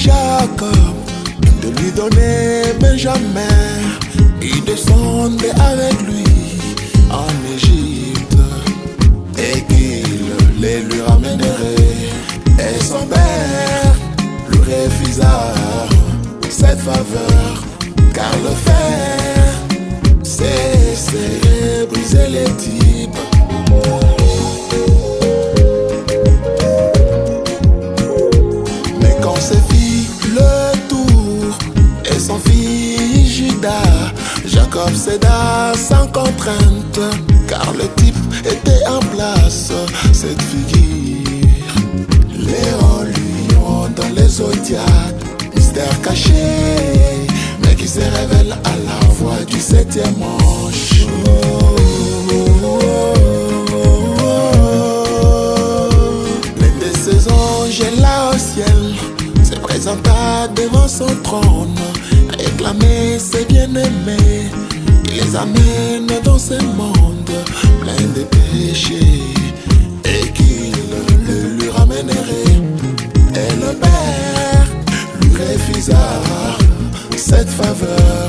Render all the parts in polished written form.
Jacob de lui donner Benjamin. Il descendait avec lui en Égypte et qu'il les lui ramènerait. Et son père lui refusa cette faveur, car le fer, c'est briser les types. Mais quand se fit le tour et son fils Judas, Jacob céda sans contrainte, car le type était en place. Cette figure, Léon, lion dans les zodiaques, mystère caché, mais qui se révèle à la voix du septième ange. L'un de ces anges là au ciel se présenta devant son trône, réclamait ses bien-aimés. Il les amène dans ce monde plein de péchés et qu'il le lui ramènerait. Et le Père lui refusa cette faveur,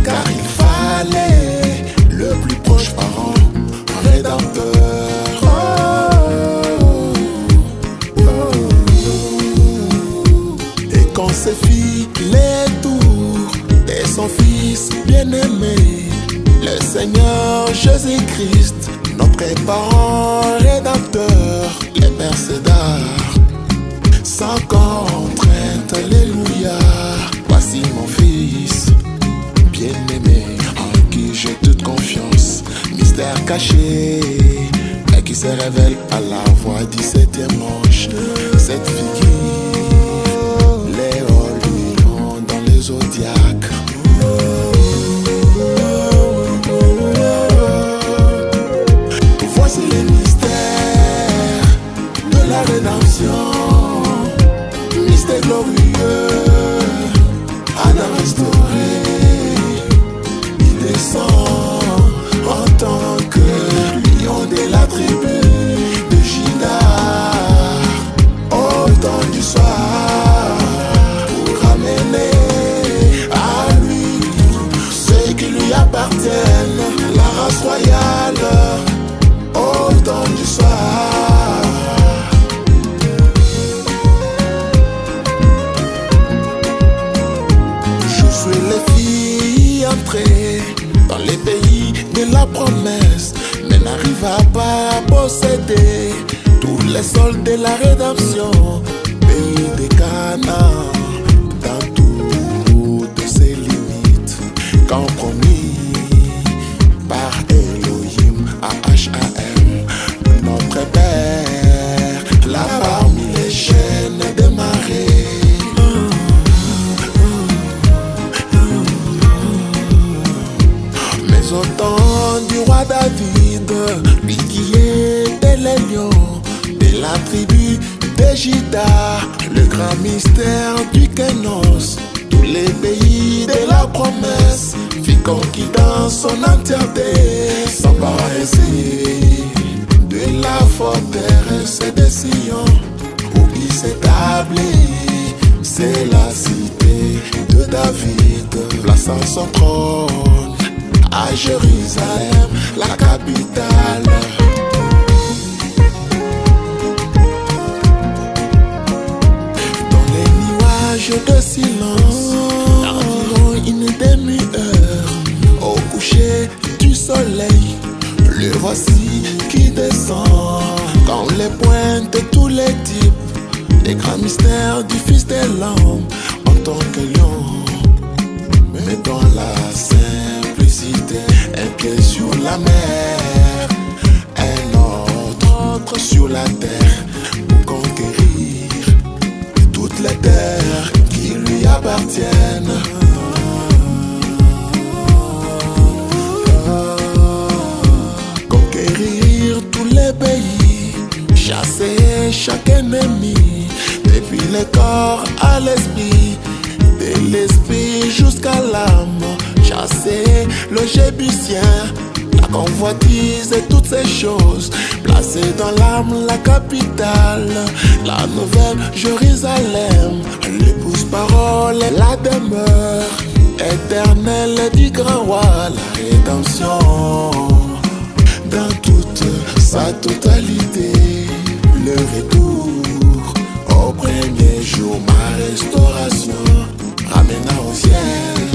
car il fallait le plus proche parent rédempteur. Et quand se fit les tours et son fils bien-aimé, le Seigneur Jésus-Christ, notre parent rédempteur, les Pères céda sans contrainte, alléluia. Voici mon fils bien-aimé, en qui j'ai toute confiance. Mystère caché, mais qui se révèle à la voix du septième ange. Cette figure, Léon, lion dans les zodiaques. Voici les mystères de la rédemption. Mystère glorieux, Adam restauré, il descend en tant que lion de la tribu de Juda au temps du soir, pour ramener à lui ceux qui lui appartiennent, la race royale au temps du soir. Dans les pays de la promesse, mais n'arriva pas à posséder tous les sols de la rédemption. Pays de Canaan, dans toutes ses limites, compromis par Elohim à H.A.M. notre Père, là parmi les chaînes des marées. Au temps du roi David, lui qui était le lion de la tribu de Juda, le grand mystère du Kénos, tous les pays de la promesse, fit conquis dans son entièreté, sans paralysie de la forteresse de Sion, où il s'établit, c'est la cité de David, plaçant son trône à Jérusalem, la capitale. Dans les nuages de silence, environ une demi-heure, au coucher du soleil, le voici qui descend, quand les pointes tous les types, les grands mystères du Fils de l'homme, en tant que lion, mais dans la simplicité, un pied sur la mer, un autre sur la terre, pour conquérir toutes les terres qui lui appartiennent. Conquérir tous les pays, chasser chaque ennemi, depuis le corps à l'esprit, de l'esprit jusqu'à l'âme, chasser le Jébusien, la convoitise et toutes ces choses, placées dans l'âme, la capitale, la nouvelle Jérusalem, l'épouse parole, la demeure éternelle du grand roi, la rédemption dans toute sa totalité, le retour au premier jour, ma restauration ramena au ciel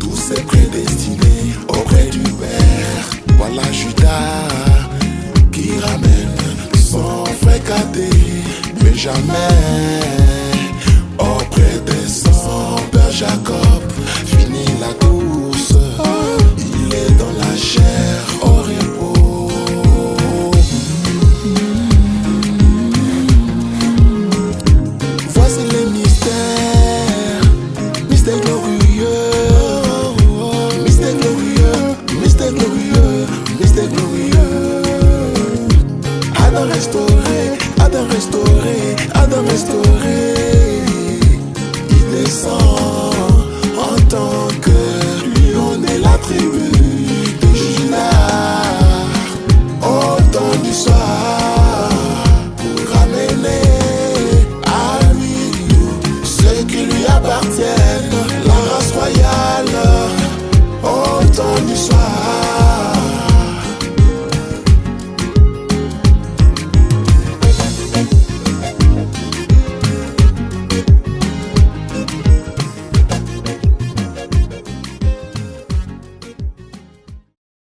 tous ces prédestinés auprès du Père. Voilà Judas qui ramène son frère cadet, mais jamais auprès de son père Jacob. Fini la course, il est dans la chair au repos. Voici les mystères, mystères glorieux, mystères glorieux, mystères glorieux, mystères glorieux. Adam restauré, Adam restauré.